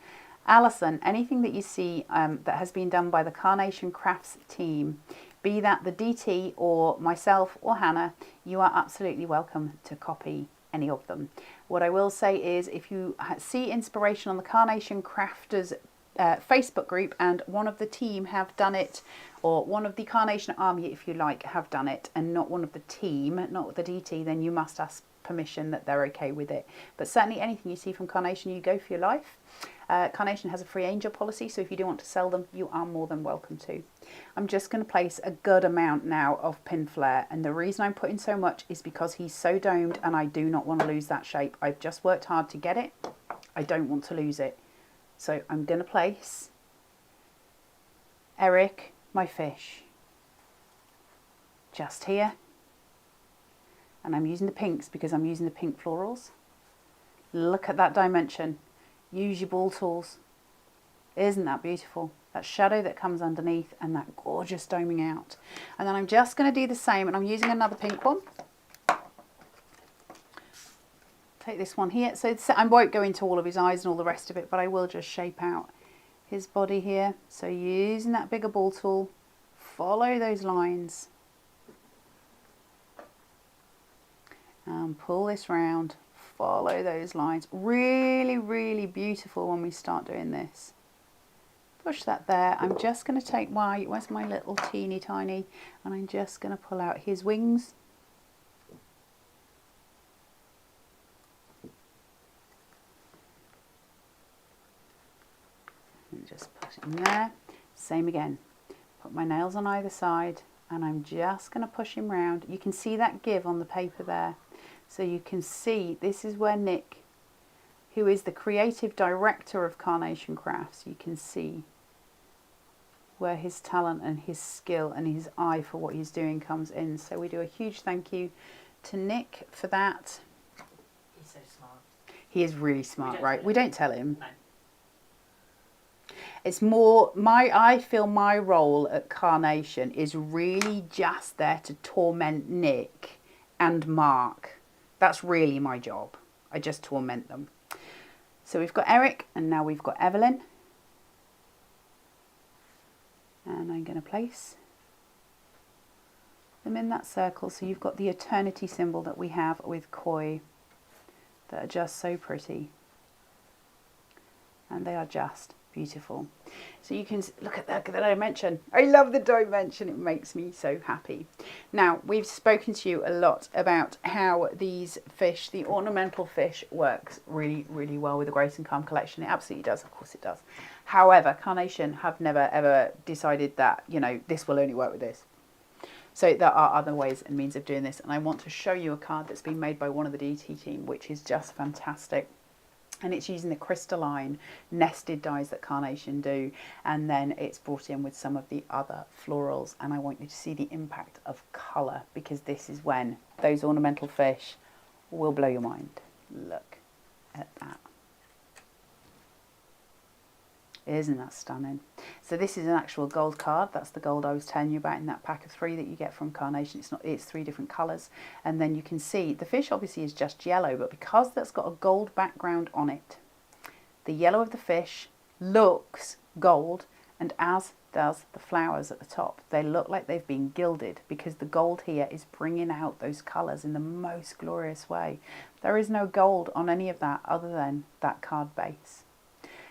Alison, anything that you see that has been done by the Carnation Crafts team, be that the DT or myself or Hannah, you are absolutely welcome to copy any of them. What I will say is, if you see inspiration on the Carnation Crafters Facebook group and one of the team have done it, or one of the Carnation Army, if you like, have done it, and not one of the team, not the DT, then you must ask permission that they're okay with it. But certainly anything you see from Carnation, you go for your life. Carnation has a free angel policy, so if you do want to sell them, you are more than welcome to. I'm just going to place a good amount now of pin flare, and the reason I'm putting so much is because he's so domed and I do not want to lose that shape. I've just worked hard to get it. I don't want to lose it. So I'm going to place Eric, my fish, just here. And I'm using the pinks because I'm using the pink florals. Look at that dimension. Use your ball tools. Isn't that beautiful? That shadow that comes underneath and that gorgeous doming out. And then I'm just going to do the same, and I'm using another pink one. Take this one here. So I won't go into all of his eyes and all the rest of it, but I will just shape out his body here. So using that bigger ball tool, follow those lines. And pull this round, follow those lines. Really, really beautiful when we start doing this. Push that there. I'm just going to take where's my little teeny tiny, and I'm just going to pull out his wings. And just put it in there. Same again. Put my nails on either side, and I'm just going to push him round. You can see that give on the paper there. So you can see this is where Nick, who is the creative director of Carnation Crafts, you can see where his talent and his skill and his eye for what he's doing comes in. So we do a huge thank you to Nick for that. He's so smart. He is really smart, right? We don't tell him. No. It's more, I feel my role at Carnation is really just there to torment Nick and Mark. That's really my job. I just torment them. So we've got Eric, and now we've got Evelyn. And I'm going to place them in that circle. So you've got the eternity symbol that we have with koi that are just so pretty. And they are just beautiful. So you can look at the dimension. I love the dimension. It makes me so happy. Now, we've spoken to you a lot about how these fish, the ornamental fish, works really, really well with the Grace and Calm collection. It absolutely does. Of course it does. However, Carnation have never, ever decided that, you know, this will only work with this. So there are other ways and means of doing this. And I want to show you a card that's been made by one of the DT team, which is just fantastic. And it's using the crystalline nested dies that Carnation do, and then it's brought in with some of the other florals, and I want you to see the impact of colour, because this is when those ornamental fish will blow your mind. Look at that. Isn't that stunning? So this is an actual gold card. That's the gold I was telling you about in that pack of 3 that you get from Carnation. It's 3 different colours. And then you can see the fish obviously is just yellow, but because that's got a gold background on it, the yellow of the fish looks gold, and as does the flowers at the top. They look like they've been gilded because the gold here is bringing out those colours in the most glorious way. There is no gold on any of that other than that card base.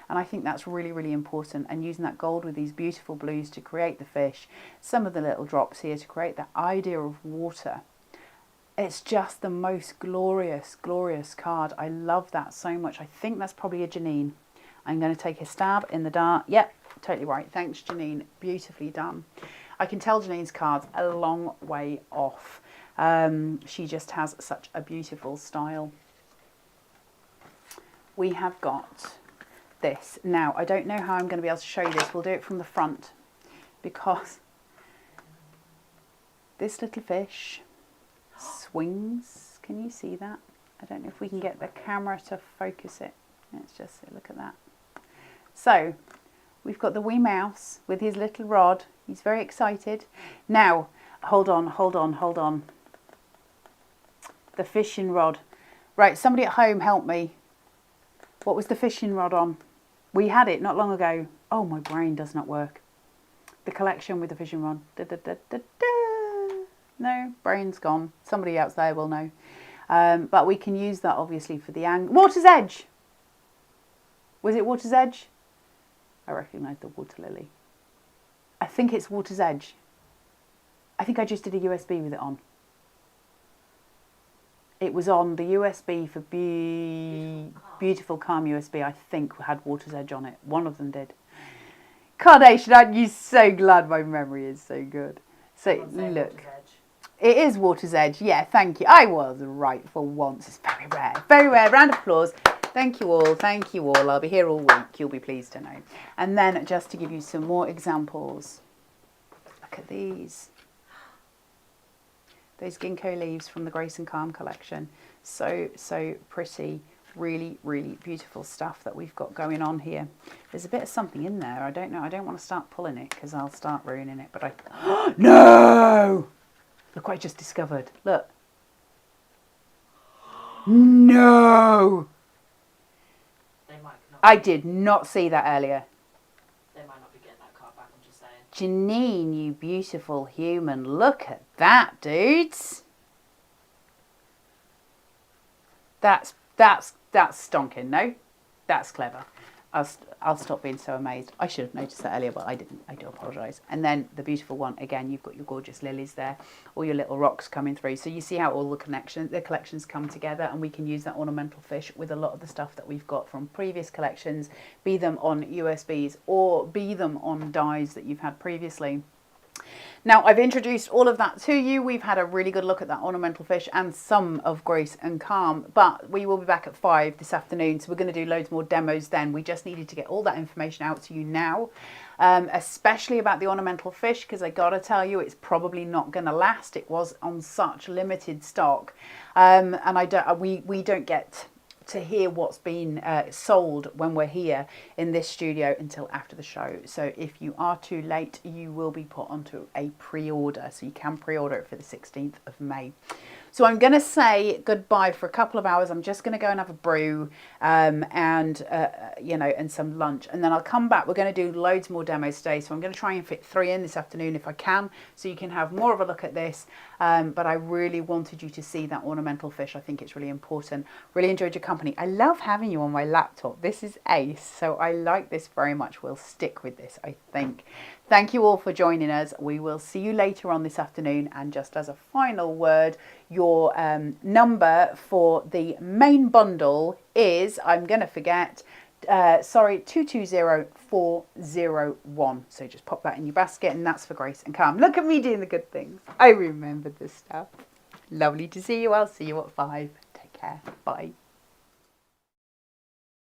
And I think that's really, really important. And using that gold with these beautiful blues to create the fish, some of the little drops here to create that idea of water. It's just the most glorious, glorious card. I love that so much. I think that's probably a Janine. I'm going to take a stab in the dark. Yep, totally right. Thanks, Janine. Beautifully done. I can tell Janine's card's a long way off. She just has such a beautiful style. We have got this. Now, I don't know how I'm going to be able to show you this. We'll do it from the front, because this little fish swings. Can you see that? I don't know if we can get the camera to focus it. Let's just look at that. So we've got the wee mouse with his little rod. He's very excited. Now, hold on. The fishing rod. Right, somebody at home help me. What was the fishing rod on? We had it not long ago. Oh, my brain does not work. The collection with the fishing rod. Da, da, da, da, da. No, brain's gone. Somebody else there will know. But we can use that obviously for the Water's Edge. Was it Water's Edge? I recognise the water lily. I think it's Water's Edge. I think I just did a USB with it on. It was on the USB for Beautiful Calm USB, I think had Water's Edge on it. One of them did. Carnation, aren't you so glad my memory is so good? So look. It is Water's Edge. Yeah, thank you. I was right for once. It's very rare. Very rare. Round of applause. Thank you all. Thank you all. I'll be here all week. You'll be pleased to know. And then just to give you some more examples. Look at these. Those Ginkgo Leaves from the Grace and Calm collection. So, so pretty. Really, really beautiful stuff that we've got going on here. There's a bit of something in there. I don't know. I don't want to start pulling it because I'll start ruining it. But I... No! Look what I just discovered. Look. No! They might not. I did not see that earlier. They might not be getting that card back, I'm just saying. Janine, you beautiful human. Look at that, dudes. That's stonking, no? That's clever. I'll stop being so amazed. I should have noticed that earlier, but I didn't. I do apologise. And then the beautiful one, again, you've got your gorgeous lilies there, all your little rocks coming through. So you see how all the collections come together, and we can use that ornamental fish with a lot of the stuff that we've got from previous collections, be them on USBs or be them on dies that you've had previously. Now, I've introduced all of that to you. We've had a really good look at that ornamental fish and some of Grace and Calm, but we will be back at 5 this afternoon, so we're going to do loads more demos then. We just needed to get all that information out to you now, especially about the ornamental fish, because I got to tell you, it's probably not going to last. It was on such limited stock, and we don't get to hear what's been sold when we're here in this studio until after the show. So if you are too late, you will be put onto a pre-order. So you can pre-order it for the 16th of May. So I'm going to say goodbye for a couple of hours. I'm just going to go and have a brew and some lunch. And then I'll come back. We're going to do loads more demos today. So I'm going to try and fit 3 in this afternoon if I can, so you can have more of a look at this. But I really wanted you to see that ornamental fish. I think it's really important. Really enjoyed your company. I love having you on my laptop. This is ace. So I like this very much. We'll stick with this, I think. Thank you all for joining us. We will see you later on this afternoon. And just as a final word, your number for the main bundle is, I'm going to forget, 220401. So just pop that in your basket, and that's for Grace and Calm. Look at me doing the good things. I remembered this stuff. Lovely to see you. I'll see you at 5. Take care. Bye.